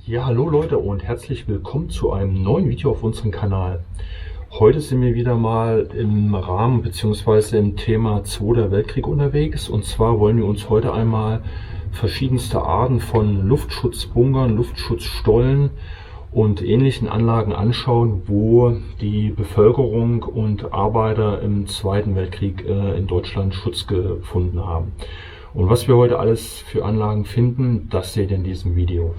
Ja, hallo Leute und herzlich willkommen zu einem neuen Video auf unserem Kanal. Heute sind wir wieder mal im Rahmen bzw. im Thema Zweiter Weltkrieg unterwegs, und zwar wollen wir uns heute einmal verschiedenste Arten von Luftschutzbunkern, Luftschutzstollen und ähnlichen Anlagen anschauen, wo die Bevölkerung und Arbeiter im Zweiten Weltkrieg in Deutschland Schutz gefunden haben. Und was wir heute alles für Anlagen finden, das seht ihr in diesem Video.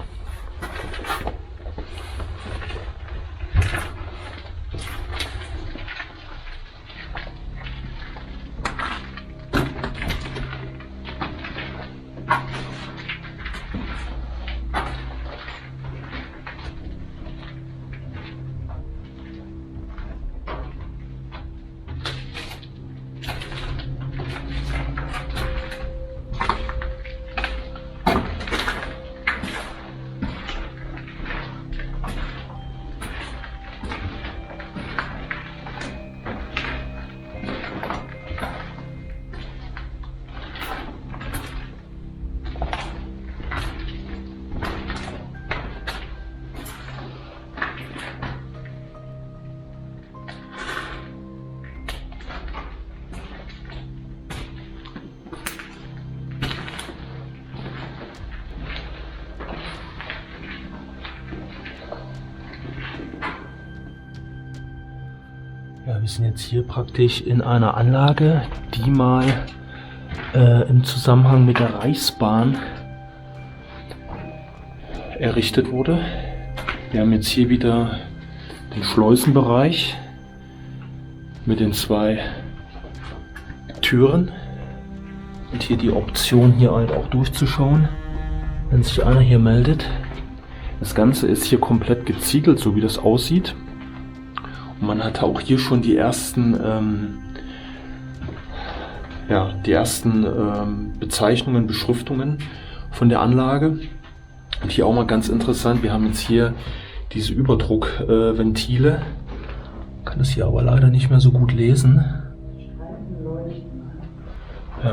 Ja, wir sind jetzt hier praktisch in einer Anlage, die mal im Zusammenhang mit der Reichsbahn errichtet wurde. Wir haben jetzt hier wieder den Schleusenbereich mit den zwei Türen und hier die Option, hier halt auch durchzuschauen, wenn sich einer hier meldet. Das Ganze ist hier komplett geziegelt, so wie das aussieht. Und man hat auch hier schon die ersten Bezeichnungen, Beschriftungen von der Anlage. Und hier auch mal ganz interessant, wir haben jetzt hier diese Überdruckventile. Kann das hier aber leider nicht mehr so gut lesen.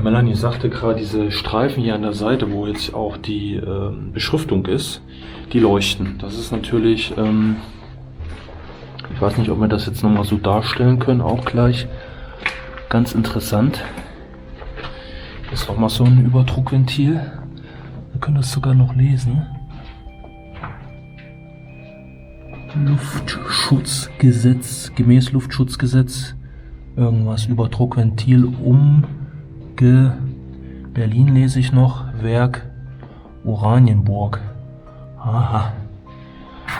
Melanie sagte gerade, diese Streifen hier an der Seite, wo jetzt auch die Beschriftung ist, die leuchten. Das ist natürlich, ich weiß nicht, ob wir das jetzt nochmal so darstellen können, auch gleich. Ganz interessant. Hier ist auch mal so ein Überdruckventil. Wir können das sogar noch lesen. Luftschutzgesetz, gemäß Luftschutzgesetz, irgendwas, Überdruckventil Berlin lese ich noch, Werk Oranienburg. Aha,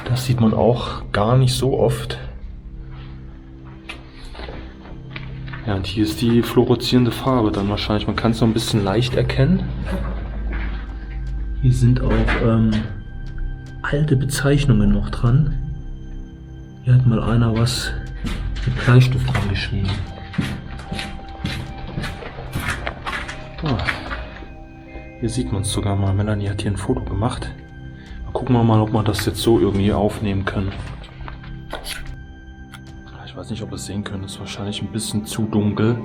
das sieht man auch gar nicht so oft. Ja, und hier ist die fluoreszierende Farbe dann wahrscheinlich, man kann es noch ein bisschen leicht erkennen. Hier sind auch alte Bezeichnungen noch dran. Hier hat mal einer was mit Bleistift dran geschrieben. Hier sieht man es sogar mal. Melanie hat hier ein Foto gemacht. Gucken wir mal, ob wir das jetzt so irgendwie aufnehmen können. Ich weiß nicht, ob ihr es sehen könnt. Das ist wahrscheinlich ein bisschen zu dunkel.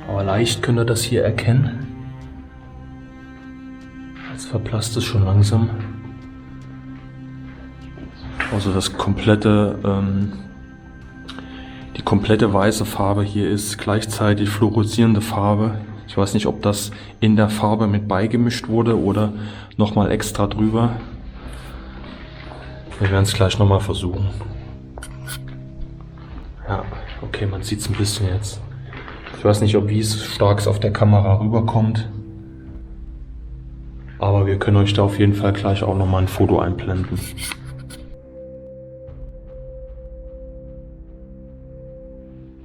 Aber leicht könnt ihr das hier erkennen. Jetzt verblasst es schon langsam. Also das komplette, die komplette weiße Farbe hier ist gleichzeitig fluoreszierende Farbe. Ich weiß nicht, ob das in der Farbe mit beigemischt wurde oder nochmal extra drüber. Wir werden es gleich nochmal versuchen. Ja, okay, man sieht es ein bisschen jetzt. Ich weiß nicht, wie stark es auf der Kamera rüberkommt. Aber wir können euch da auf jeden Fall gleich auch nochmal ein Foto einblenden.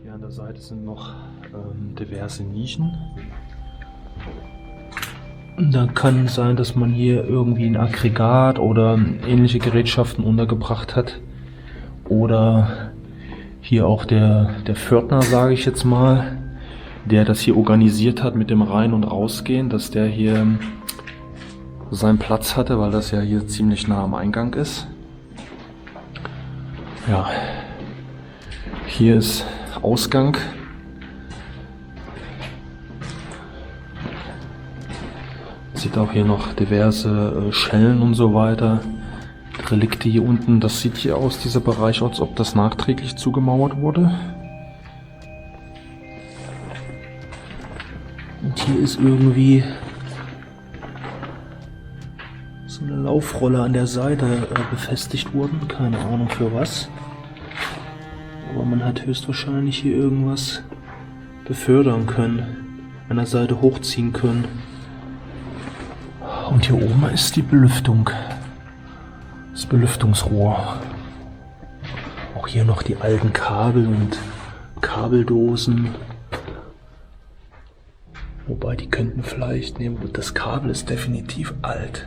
Hier an der Seite sind noch diverse Nischen. Da kann sein, dass man hier irgendwie ein Aggregat oder ähnliche Gerätschaften untergebracht hat. Oder hier auch der Pförtner, sage ich jetzt mal, der das hier organisiert hat mit dem Rein- und Rausgehen, dass der hier seinen Platz hatte, weil das ja hier ziemlich nah am Eingang ist. Ja, hier ist Ausgang. Sieht auch hier noch diverse Schellen und so weiter. Relikte hier unten. Das sieht hier aus, dieser Bereich, als ob das nachträglich zugemauert wurde. Und hier ist irgendwie so eine Laufrolle an der Seite befestigt worden. Keine Ahnung für was. Aber man hat höchstwahrscheinlich hier irgendwas befördern können, an der Seite hochziehen können. Und hier oben ist die Belüftung. Das Belüftungsrohr. Auch hier noch die alten Kabel und Kabeldosen. Wobei die könnten vielleicht nehmen. Das Kabel ist definitiv alt.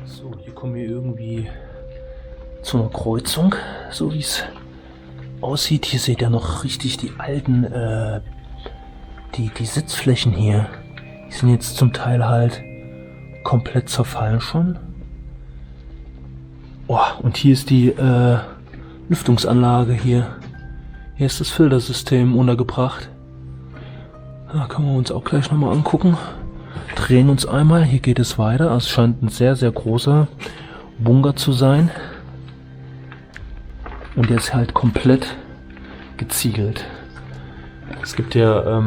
So, hier kommen wir irgendwie zu einer Kreuzung, so wie es aussieht. Hier seht ihr noch richtig die alten, die Sitzflächen hier. Die sind jetzt zum Teil halt komplett zerfallen schon. Oh, und hier ist die Lüftungsanlage hier. Hier ist das Filtersystem untergebracht. Da können wir uns auch gleich nochmal angucken. Drehen uns einmal. Hier geht es weiter. Es scheint ein sehr, sehr großer Bunker zu sein. Und der ist halt komplett geziegelt. Es gibt ja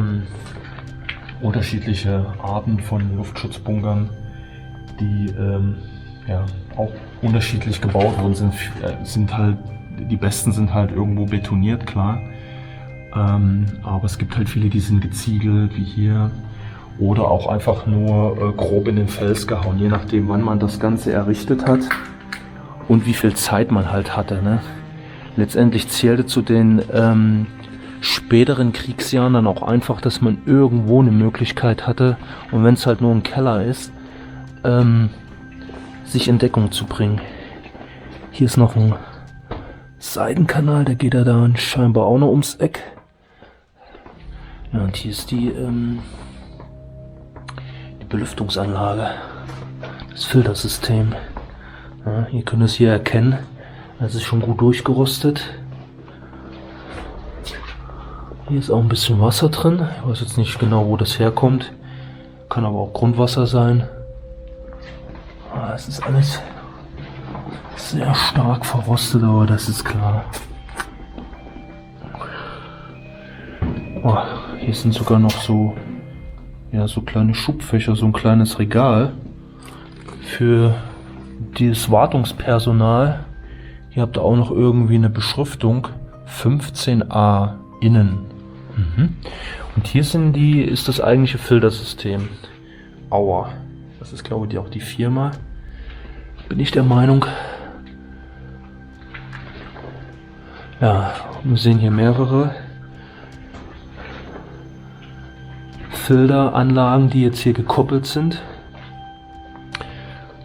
unterschiedliche Arten von Luftschutzbunkern, die ja auch unterschiedlich gebaut worden sind halt, die besten sind halt irgendwo betoniert, klar. Aber es gibt halt viele, die sind geziegelt, wie hier. Oder auch einfach nur grob in den Fels gehauen, je nachdem, wann man das Ganze errichtet hat und wie viel Zeit man halt hatte. Ne? Letztendlich zählte zu den späteren Kriegsjahren dann auch einfach, dass man irgendwo eine Möglichkeit hatte, und wenn es halt nur ein Keller ist, sich in Deckung zu bringen. Hier ist noch ein Seitenkanal, der geht ja da scheinbar auch noch ums Eck. Ja, und hier ist die Belüftungsanlage, das Filtersystem. Ja, ihr könnt es hier erkennen, es ist schon gut durchgerostet. Hier ist auch ein bisschen Wasser drin. Ich weiß jetzt nicht genau, wo das herkommt. Kann aber auch Grundwasser sein. Es ist alles sehr stark verrostet, aber das ist klar. Oh, hier sind sogar noch so, ja, so kleine Schubfächer, so ein kleines Regal für dieses Wartungspersonal. Hier habt ihr auch noch irgendwie eine Beschriftung 15a innen. Und hier ist das eigentliche Filtersystem. Auer. Das ist, glaube ich, auch die Firma. Bin ich der Meinung. Ja, wir sehen hier mehrere Filteranlagen, die jetzt hier gekoppelt sind.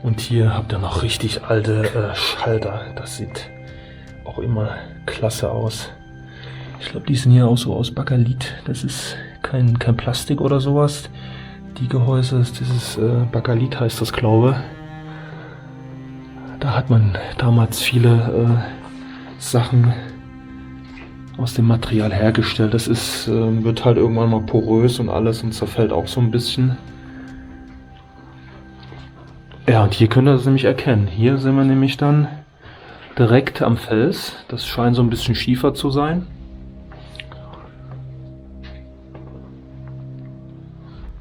Und hier habt ihr noch richtig alte Schalter. Das sieht auch immer klasse aus. Ich glaube, die sind hier auch so aus Bakalit. Das ist kein Plastik oder sowas. Die Gehäuse ist dieses Bakalit, heißt das, glaube ich. Da hat man damals viele Sachen aus dem Material hergestellt. Das ist, wird halt irgendwann mal porös und alles und zerfällt auch so ein bisschen. Ja, und hier könnt ihr das nämlich erkennen. Hier sind wir nämlich dann direkt am Fels. Das scheint so ein bisschen schiefer zu sein.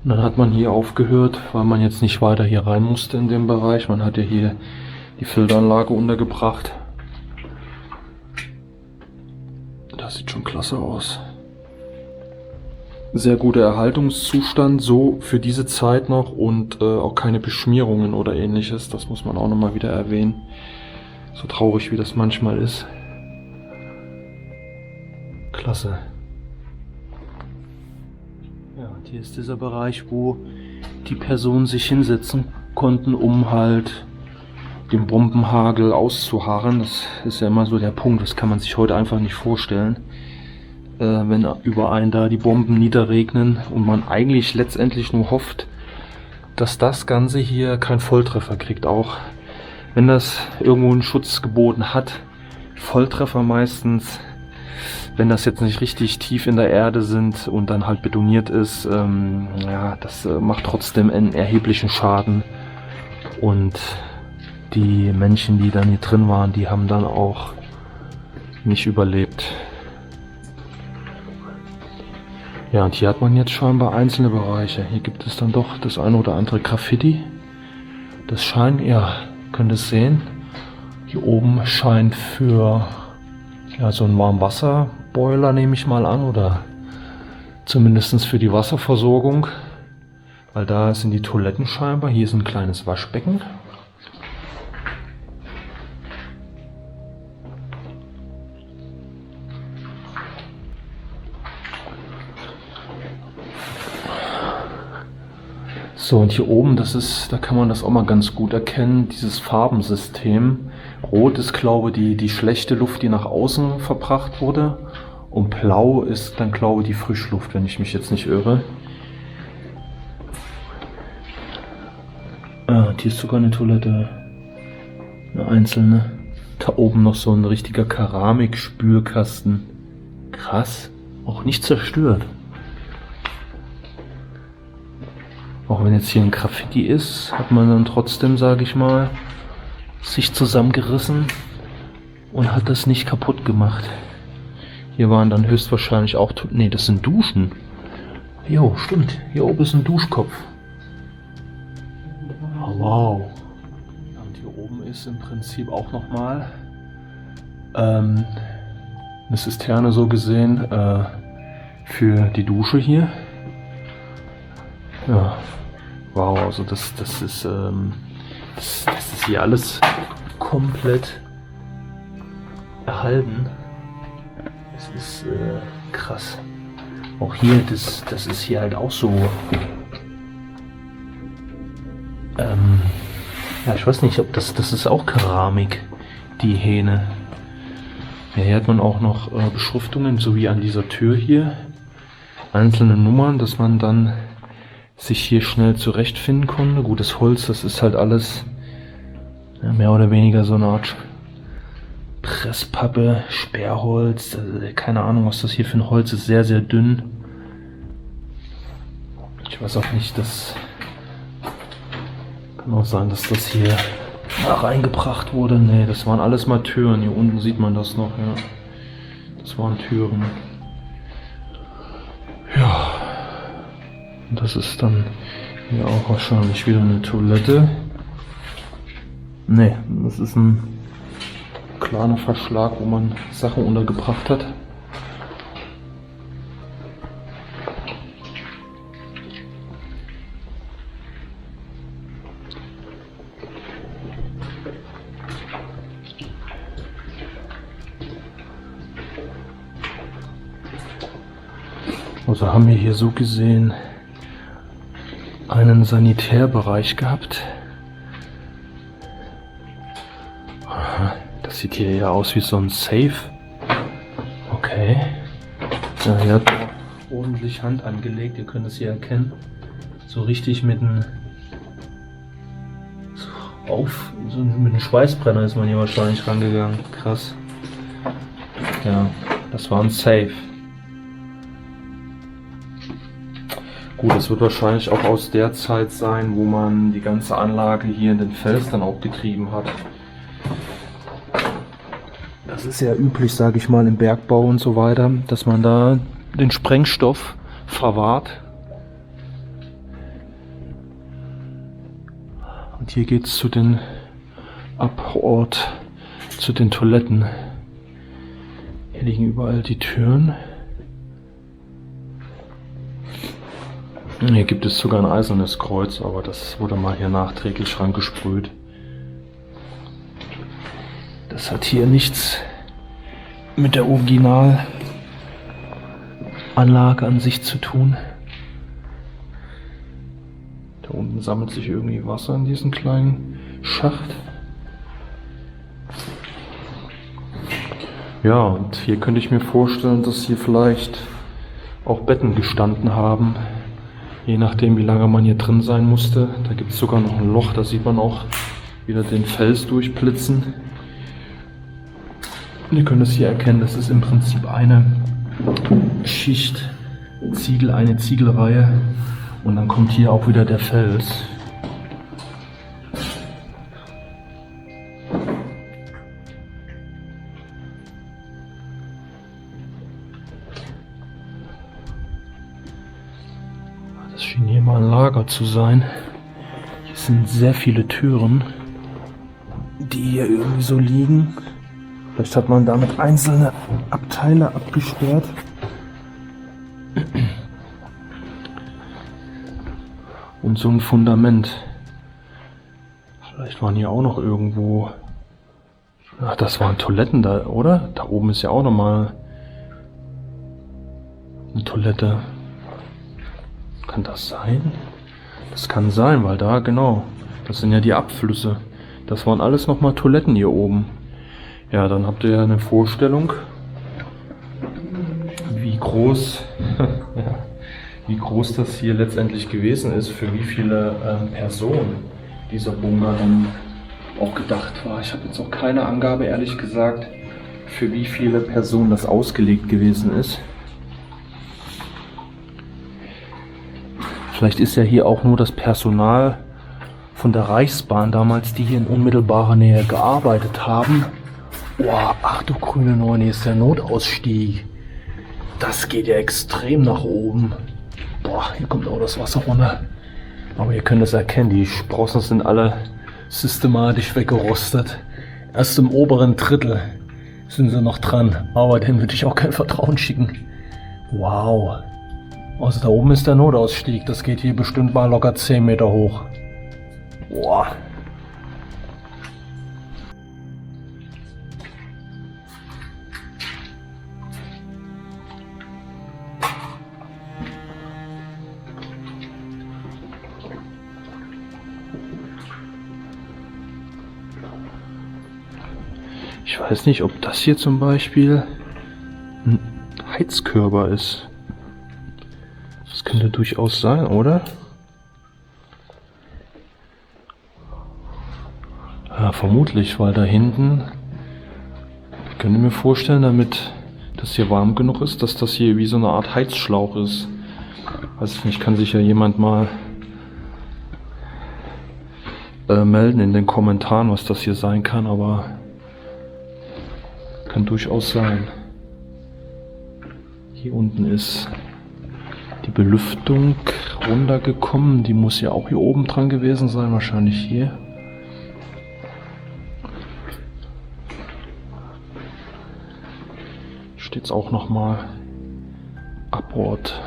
Und dann hat man hier aufgehört, weil man jetzt nicht weiter hier rein musste in dem Bereich. Man hat ja hier die Filteranlage untergebracht. Das sieht schon klasse aus. Sehr guter Erhaltungszustand, so für diese Zeit noch, und auch keine Beschmierungen oder ähnliches. Das muss man auch nochmal wieder erwähnen. So traurig wie das manchmal ist. Klasse. Ja, und hier ist dieser Bereich, wo die Personen sich hinsetzen konnten, um halt den Bombenhagel auszuharren. Das ist ja immer so der Punkt, das kann man sich heute einfach nicht vorstellen. Wenn über einen da die Bomben niederregnen und man eigentlich letztendlich nur hofft, dass das Ganze hier keinen Volltreffer kriegt. Auch wenn das irgendwo einen Schutz geboten hat Volltreffer meistens. Wenn das jetzt nicht richtig tief in der Erde sind und dann halt betoniert ist, ja, das macht trotzdem einen erheblichen Schaden. Und die Menschen, die dann hier drin waren, die haben dann auch nicht überlebt. Ja, und hier hat man jetzt scheinbar einzelne Bereiche. Hier gibt es dann doch das eine oder andere Graffiti. Das scheint, ja, könnt ihr es sehen. Hier oben scheint für ja, so einen Warmwasserboiler, nehme ich mal an, oder zumindest für die Wasserversorgung. Weil da sind die Toiletten scheinbar. Hier ist ein kleines Waschbecken. So, und hier oben, da kann man das auch mal ganz gut erkennen, dieses Farbensystem. Rot ist, glaube ich, die schlechte Luft, die nach außen verbracht wurde. Und blau ist dann, glaube ich, die Frischluft, wenn ich mich jetzt nicht irre. Ah, und hier ist sogar eine Toilette. Eine einzelne. Da oben noch so ein richtiger Keramikspülkasten. Krass. Auch nicht zerstört. Auch wenn jetzt hier ein Graffiti ist, hat man dann trotzdem, sage ich mal, sich zusammengerissen und hat das nicht kaputt gemacht. Hier waren dann höchstwahrscheinlich auch... Ne, das sind Duschen. Jo, stimmt. Hier oben ist ein Duschkopf. Oh, wow. Und hier oben ist im Prinzip auch nochmal eine Zisterne so gesehen für die Dusche hier. Ja. Wow, also das ist hier alles komplett erhalten. Das ist krass. Auch hier, das ist hier halt auch so. Ja, ich weiß nicht, ob das ist auch Keramik, die Hähne. Ja, hier hat man auch noch Beschriftungen, so wie an dieser Tür hier. Einzelne Nummern, dass man dann sich hier schnell zurechtfinden konnte. Gutes Holz, das ist halt alles ja, mehr oder weniger so eine Art Presspappe, Sperrholz, keine Ahnung, was das hier für ein Holz ist, sehr, sehr dünn. Ich weiß auch nicht, das kann auch sein, dass das hier reingebracht wurde. Ne, das waren alles mal Türen. Hier unten sieht man das noch, ja. Das waren Türen. Ja. Und das ist dann hier auch wahrscheinlich wieder eine Toilette. Ne, das ist ein kleiner Verschlag, wo man Sachen untergebracht hat. Also haben wir hier so gesehen einen Sanitärbereich gehabt. Das sieht hier ja aus wie so ein Safe. Okay. Ja, hier hat ordentlich Hand angelegt, ihr könnt es hier erkennen. So richtig mit einem mit einem Schweißbrenner ist man hier wahrscheinlich rangegangen. Krass. Ja, das war ein Safe. Gut, das wird wahrscheinlich auch aus der Zeit sein, wo man die ganze Anlage hier in den Fels dann auch betrieben hat. Das ist ja üblich, sage ich mal, im Bergbau und so weiter, dass man da den Sprengstoff verwahrt. Und hier geht es zu den Abort, zu den Toiletten. Hier liegen überall die Türen. Hier gibt es sogar ein eisernes Kreuz, aber das wurde mal hier nachträglich rangesprüht. Das hat hier nichts mit der Originalanlage an sich zu tun. Da unten sammelt sich irgendwie Wasser in diesem kleinen Schacht. Ja, und hier könnte ich mir vorstellen, dass hier vielleicht auch Betten gestanden haben. Je nachdem, wie lange man hier drin sein musste. Da gibt es sogar noch ein Loch, da sieht man auch wieder den Fels durchblitzen. Ihr könnt es hier erkennen, das ist im Prinzip eine Schicht Ziegel, eine Ziegelreihe. Und dann kommt hier auch wieder der Fels. Das schien hier mal ein Lager zu sein. Hier sind sehr viele Türen, die hier irgendwie so liegen. Vielleicht hat man damit einzelne Abteile abgesperrt. Und so ein Fundament. Vielleicht waren hier auch noch irgendwo... Ach, das waren Toiletten da, oder? Da oben ist ja auch nochmal eine Toilette. Kann das sein? Das kann sein, weil da, genau, das sind ja die Abflüsse. Das waren alles nochmal Toiletten hier oben. Ja, dann habt ihr ja eine Vorstellung, wie groß, wie groß das hier letztendlich gewesen ist, für wie viele Personen dieser Bunker dann auch gedacht war. Ich habe jetzt auch keine Angabe, ehrlich gesagt, für wie viele Personen das ausgelegt gewesen ist. Vielleicht ist ja hier auch nur das Personal von der Reichsbahn damals, die hier in unmittelbarer Nähe gearbeitet haben. Boah, ach du grüne Neune, hier ist der Notausstieg. Das geht ja extrem nach oben. Boah, hier kommt auch das Wasser runter. Aber ihr könnt es erkennen, die Sprossen sind alle systematisch weggerostet. Erst im oberen Drittel sind sie noch dran. Aber denen würde ich auch kein Vertrauen schicken. Wow. Also da oben ist der Notausstieg. Das geht hier bestimmt mal locker 10 Meter hoch. Boah. Ich weiß nicht, ob das hier zum Beispiel ein Heizkörper ist. Das könnte durchaus sein, oder? Ja, vermutlich, weil da hinten, ich könnte mir vorstellen, damit das hier warm genug ist, dass das hier wie so eine Art Heizschlauch ist. Weiß nicht, kann sich ja jemand mal melden in den Kommentaren, was das hier sein kann, aber kann durchaus sein. Hier unten ist die Belüftung runtergekommen. Die muss ja auch hier oben dran gewesen sein, wahrscheinlich hier. Steht es auch nochmal Abort.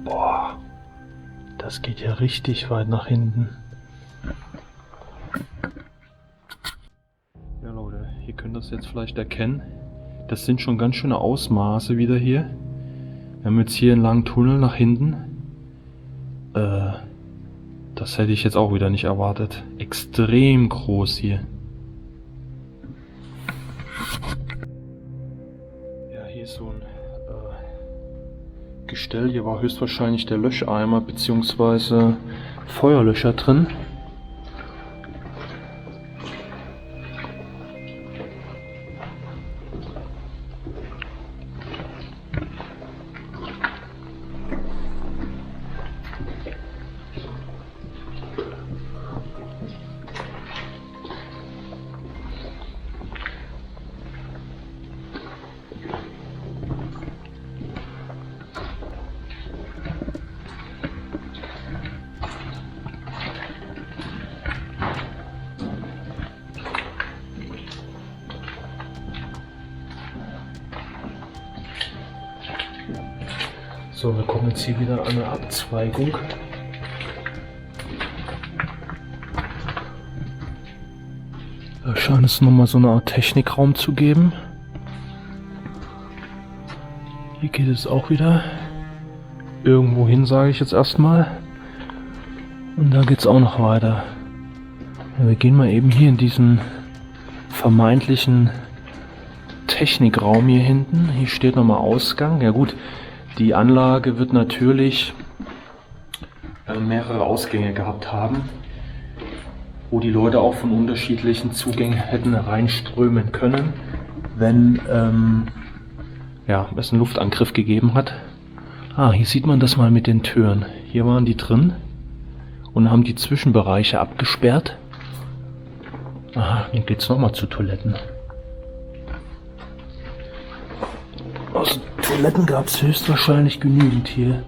Boah, das geht ja richtig weit nach hinten. Ja Leute, ihr könnt das jetzt vielleicht erkennen. Das sind schon ganz schöne Ausmaße wieder hier. Wir haben jetzt hier einen langen Tunnel nach hinten. Das hätte ich jetzt auch wieder nicht erwartet. Extrem groß hier. Ja, hier ist so ein Gestell. Hier war höchstwahrscheinlich der Löscheimer bzw. Feuerlöscher drin. So, wir kommen jetzt hier wieder an eine Abzweigung. Da scheint es nochmal so eine Art Technikraum zu geben. Hier geht es auch wieder irgendwo hin, sage ich jetzt erstmal. Und da geht es auch noch weiter. Ja, wir gehen mal eben hier in diesen vermeintlichen Technikraum hier hinten. Hier steht nochmal Ausgang. Ja gut, die Anlage wird natürlich mehrere Ausgänge gehabt haben, wo die Leute auch von unterschiedlichen Zugängen hätten reinströmen können, wenn es einen Luftangriff gegeben hat. Hier sieht man das mal mit den Türen. Hier waren die drin und haben die Zwischenbereiche abgesperrt. Hier geht es nochmal zu Toiletten. Also Toiletten gab es höchstwahrscheinlich genügend hier.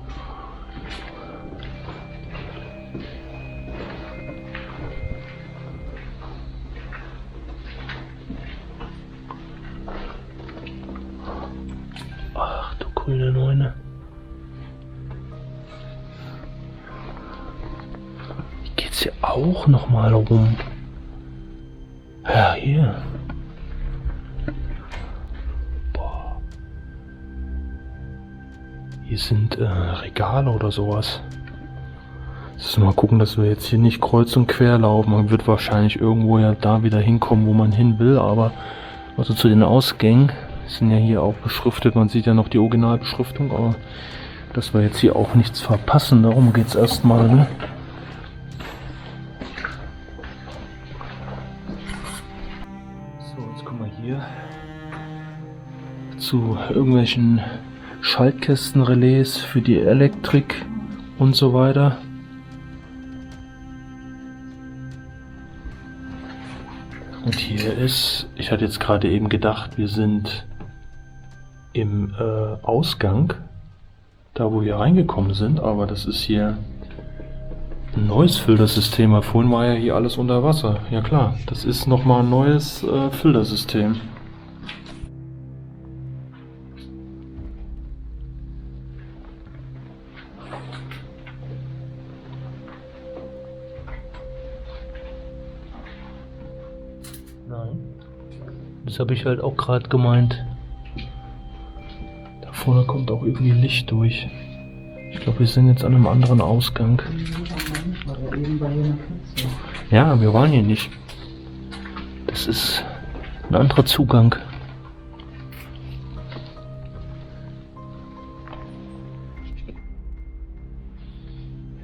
Ach du grüne Neune. Hier geht's hier auch nochmal rum. Ja, hier. Boah. Hier sind Regale oder sowas. Jetzt mal gucken, dass wir jetzt hier nicht kreuz und quer laufen. Man wird wahrscheinlich irgendwo ja da wieder hinkommen, wo man hin will. Aber also zu den Ausgängen sind ja hier auch beschriftet. Man sieht ja noch die Originalbeschriftung. Aber dass wir jetzt hier auch nichts verpassen. Darum geht es erstmal. Ne? Hier zu irgendwelchen Schaltkästenrelais für die Elektrik und so weiter. Und hier ist, ich hatte jetzt gerade eben gedacht, wir sind im Ausgang, da wo wir reingekommen sind, aber das ist hier ein neues Filtersystem. Vorhin war ja hier alles unter Wasser. Ja klar, das ist nochmal ein neues Filtersystem. Nein. Das habe ich halt auch gerade gemeint. Da vorne kommt auch irgendwie Licht durch. Ich glaube, wir sind jetzt an einem anderen Ausgang. Ja, wir waren hier nicht. Das ist ein anderer Zugang.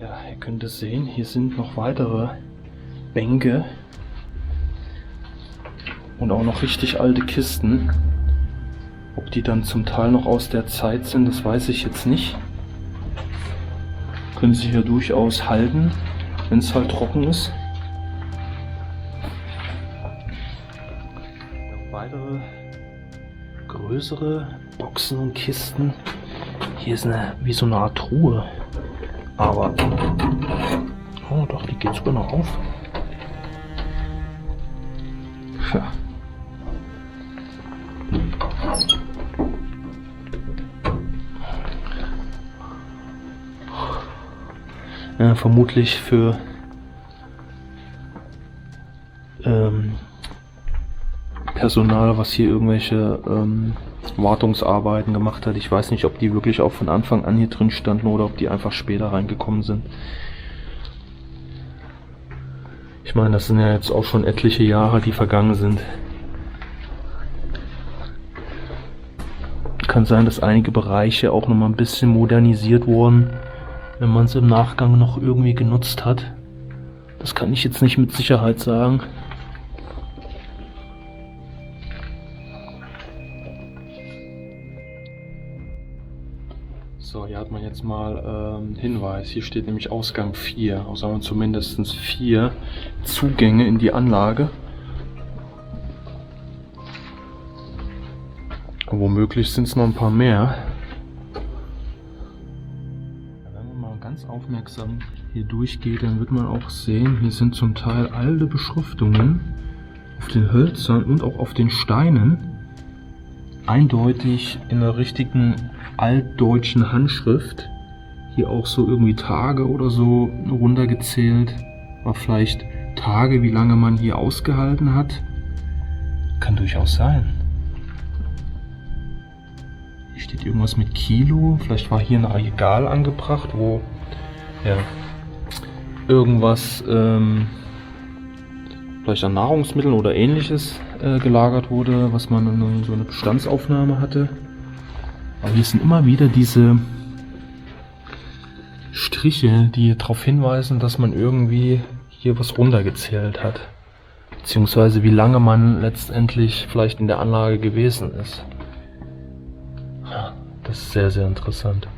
Ja, ihr könnt es sehen, hier sind noch weitere Bänke und auch noch richtig alte Kisten. Ob die dann zum Teil noch aus der Zeit sind, das weiß ich jetzt nicht. Können sich ja durchaus halten, wenn es halt trocken ist. Noch weitere größere Boxen und Kisten. Hier ist wie so eine Art Truhe. Aber oh doch, die geht sogar noch auf. Ja. Ja, vermutlich für Personal, was hier irgendwelche Wartungsarbeiten gemacht hat. Ich weiß nicht, ob die wirklich auch von Anfang an hier drin standen oder ob die einfach später reingekommen sind. Ich meine, das sind ja jetzt auch schon etliche Jahre, die vergangen sind. Kann sein, dass einige Bereiche auch noch mal ein bisschen modernisiert wurden, wenn man es im Nachgang noch irgendwie genutzt hat. Das kann ich jetzt nicht mit Sicherheit sagen. So, hier hat man jetzt mal einen Hinweis. Hier steht nämlich Ausgang 4. Also haben wir zumindest 4 Zugänge in die Anlage. Und womöglich sind es noch ein paar mehr. Wenn man mal ganz aufmerksam hier durchgeht, dann wird man auch sehen, hier sind zum Teil alte Beschriftungen auf den Hölzern und auch auf den Steinen eindeutig in der richtigen altdeutschen Handschrift. Hier auch so irgendwie Tage oder so runtergezählt. War vielleicht Tage, wie lange man hier ausgehalten hat. Kann durchaus sein. Hier steht irgendwas mit Kilo. Vielleicht war hier ein Regal angebracht, wo ja, irgendwas, vielleicht an Nahrungsmitteln oder ähnliches gelagert wurde, was man in so eine Bestandsaufnahme hatte. Aber hier sind immer wieder diese Striche, die darauf hinweisen, dass man irgendwie hier was runtergezählt hat. Beziehungsweise wie lange man letztendlich vielleicht in der Anlage gewesen ist. Ja, das ist sehr, sehr interessant.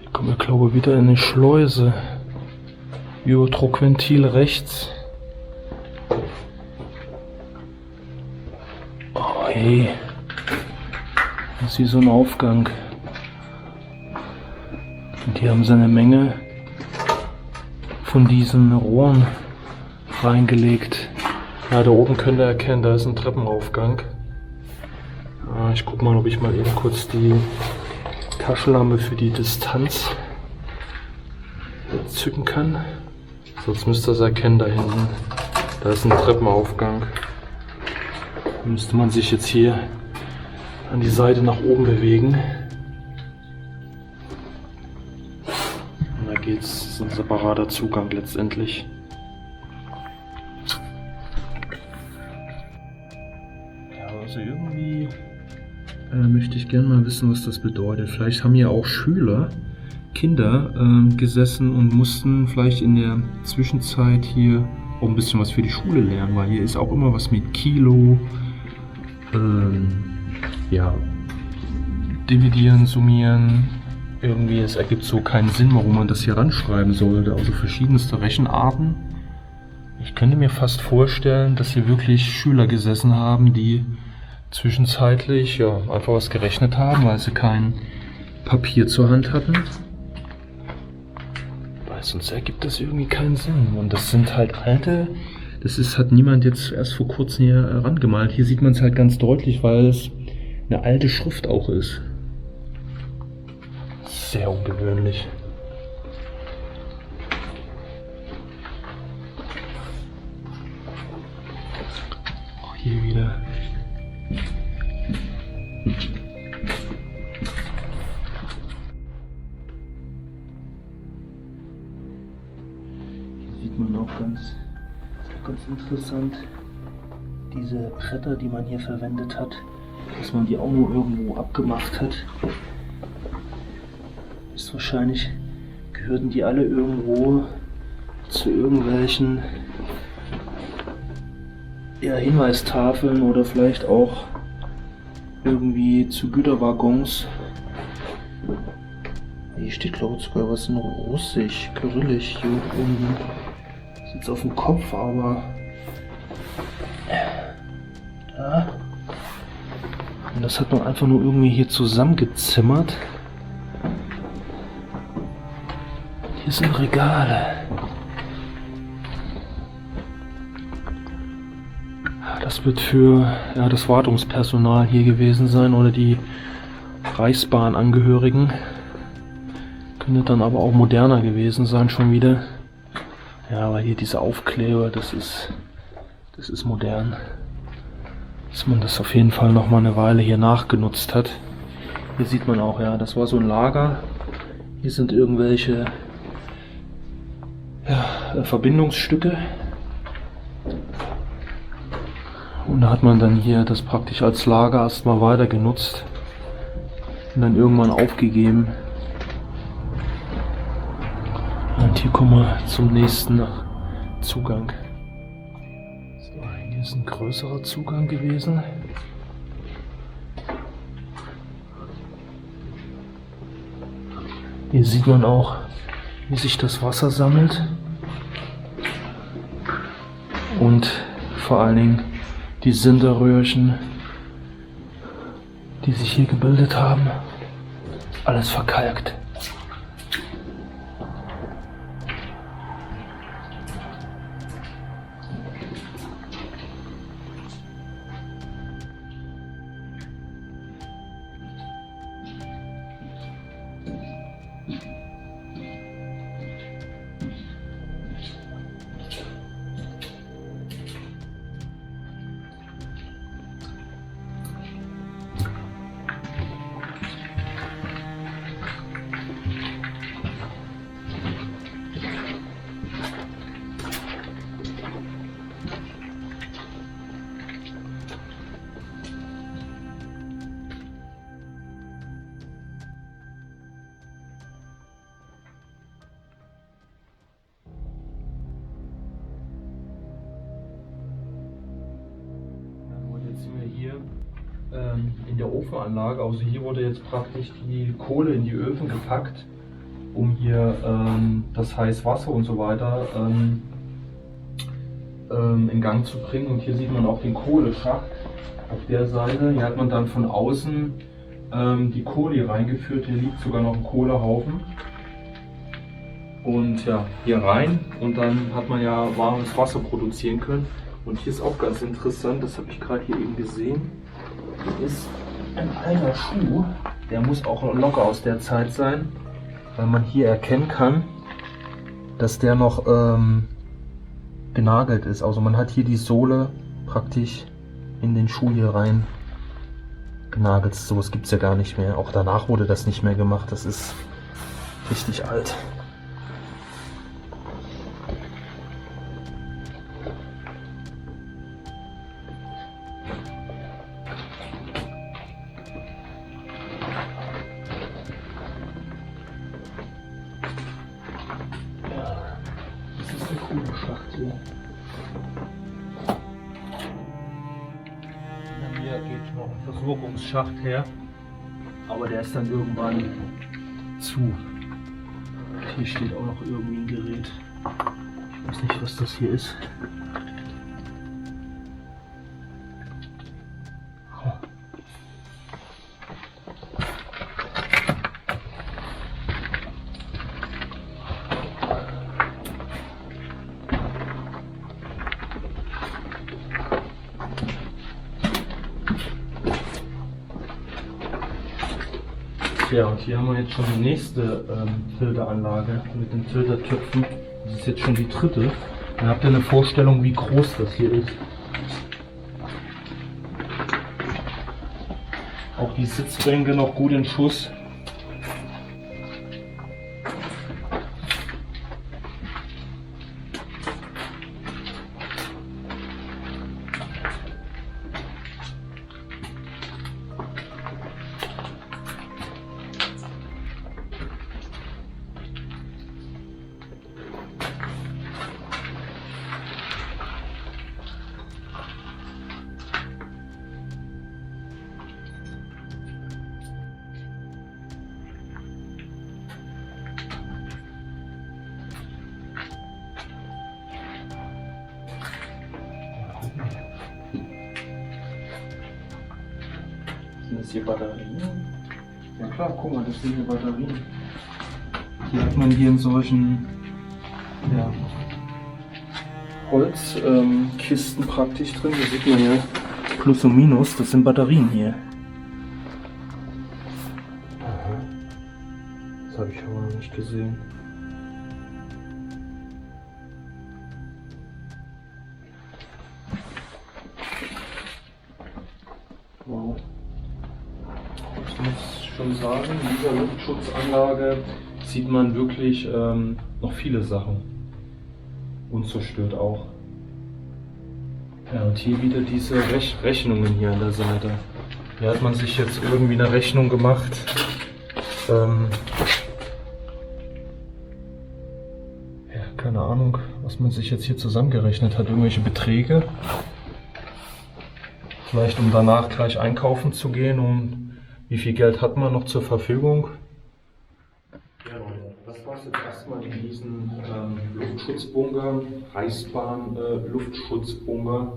Hier kommen wir, glaube ich, wieder in eine Schleuse. Überdruckventil rechts. Oh hey. Das ist wie so ein Aufgang. Und hier haben sie eine Menge von diesen Rohren reingelegt. Ja, da oben könnt ihr erkennen, da ist ein Treppenaufgang. Ich guck mal, ob ich mal eben kurz die Taschenlampe für die Distanz zücken kann. Sonst müsst ihr es erkennen, da hinten. Da ist ein Treppenaufgang. Da müsste man sich jetzt hier an die Seite nach oben bewegen. Und da geht's, das ist ein separater Zugang letztendlich. Ja, also irgendwie möchte ich gerne mal wissen, was das bedeutet. Vielleicht haben hier auch Kinder gesessen und mussten vielleicht in der Zwischenzeit hier auch ein bisschen was für die Schule lernen, weil hier ist auch immer was mit Kilo, ja, dividieren, summieren. Irgendwie, es ergibt so keinen Sinn, warum man das hier ranschreiben sollte. Also verschiedenste Rechenarten. Ich könnte mir fast vorstellen, dass hier wirklich Schüler gesessen haben, die zwischenzeitlich ja einfach was gerechnet haben, weil sie kein Papier zur Hand hatten. Weil sonst ergibt das irgendwie keinen Sinn. Und das sind halt alte, hat niemand jetzt erst vor kurzem hier rangemalt. Hier sieht man es halt ganz deutlich, weil es eine alte Schrift auch ist. Sehr ungewöhnlich. Auch hier wieder. Hier sieht man auch ganz interessant diese Bretter, die man hier verwendet hat, dass man die auch nur irgendwo abgemacht hat. Ist wahrscheinlich, gehörten die alle irgendwo zu irgendwelchen Hinweistafeln oder vielleicht auch irgendwie zu Güterwaggons. Hier steht, glaube ich, sogar was in Russisch, Kyrillisch hier unten. Ist jetzt auf dem Kopf, aber ja. Und das hat man einfach nur irgendwie hier zusammengezimmert. Hier sind Regale. Das wird für das Wartungspersonal hier gewesen sein oder die Reichsbahnangehörigen. Könnte dann aber auch moderner gewesen sein schon wieder. Ja, aber hier diese Aufkleber, das ist modern. Dass man das auf jeden Fall noch mal eine Weile hier nachgenutzt hat. Hier sieht man auch, ja, das war so ein Lager. Hier sind irgendwelche Verbindungsstücke. Und da hat man dann hier das praktisch als Lager erstmal weiter genutzt und dann irgendwann aufgegeben. Und hier kommen wir zum nächsten Zugang. So, hier ist ein größerer Zugang gewesen. Hier sieht man auch, wie sich das Wasser sammelt. Und vor allen Dingen die Sinterröhrchen, die sich hier gebildet haben. Alles verkalkt. in der Ofenanlage. Also hier wurde jetzt praktisch die Kohle in die Öfen gepackt, um hier das heiße Wasser und so weiter in Gang zu bringen. Und hier sieht man auch den Kohleschacht auf der Seite. Hier hat man dann von außen die Kohle reingeführt. Hier liegt sogar noch ein Kohlehaufen. Und ja, hier rein und dann hat man ja warmes Wasser produzieren können. Und hier ist auch ganz interessant, das habe ich gerade hier eben gesehen, hier ist ein alter Schuh, der muss auch locker aus der Zeit sein, weil man hier erkennen kann, dass der noch genagelt ist. Also man hat hier die Sohle praktisch in den Schuh hier rein genagelt. Sowas gibt es ja gar nicht mehr. Auch danach wurde das nicht mehr gemacht. Das ist richtig alt. Das ist der Kohleschacht hier. Hier geht noch ein Versorgungsschacht her, aber der ist dann irgendwann zu. Hier steht auch noch irgendwie ein Gerät. Ich weiß nicht, was das hier ist. Ja, und hier haben wir jetzt schon die nächste Filteranlage mit den Filtertöpfen. Das ist jetzt schon die dritte. Dann habt ihr eine Vorstellung, wie groß das hier ist. Auch die Sitzbänke noch gut in Schuss. Sind das hier Batterien? Ja klar, guck mal, das sind hier Batterien. Hier hat man hier in solchen Holzkisten praktisch drin. Da sieht man ja Plus und Minus, das sind Batterien hier. Aha. Das habe ich aber noch nicht gesehen. Wow. Ich muss schon sagen, in dieser Luftschutzanlage sieht man wirklich noch viele Sachen. Unzerstört auch. Ja, und hier wieder diese Rechnungen hier an der Seite. Hier hat man sich jetzt irgendwie eine Rechnung gemacht. Ja, keine Ahnung, was man sich jetzt hier zusammengerechnet hat. Irgendwelche Beträge. Vielleicht um danach gleich einkaufen zu gehen und wie viel Geld hat man noch zur Verfügung. Ja Leute, das war es jetzt erstmal in diesen Luftschutzbunker, Reichsbahn-Luftschutzbunker.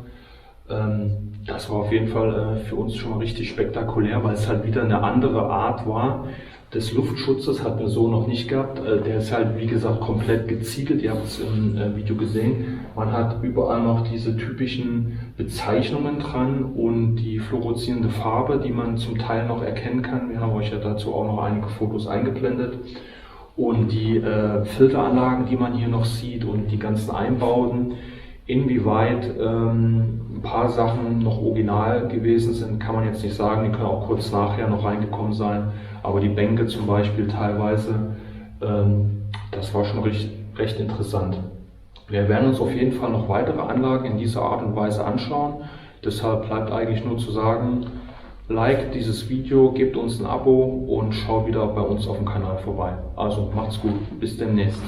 Das war auf jeden Fall für uns schon mal richtig spektakulär, weil es halt wieder eine andere Art war des Luftschutzes, hat man so noch nicht gehabt. Der ist halt wie gesagt komplett geziegelt, ihr habt es im Video gesehen. Man hat überall noch diese typischen Bezeichnungen dran und die fluoreszierende Farbe, die man zum Teil noch erkennen kann. Wir haben euch ja dazu auch noch einige Fotos eingeblendet. Und die Filteranlagen, die man hier noch sieht und die ganzen Einbauten, inwieweit ein paar Sachen noch original gewesen sind, kann man jetzt nicht sagen. Die können auch kurz nachher noch reingekommen sein. Aber die Bänke zum Beispiel teilweise, das war schon recht interessant. Wir werden uns auf jeden Fall noch weitere Anlagen in dieser Art und Weise anschauen. Deshalb bleibt eigentlich nur zu sagen, liked dieses Video, gebt uns ein Abo und schaut wieder bei uns auf dem Kanal vorbei. Also macht's gut, bis demnächst.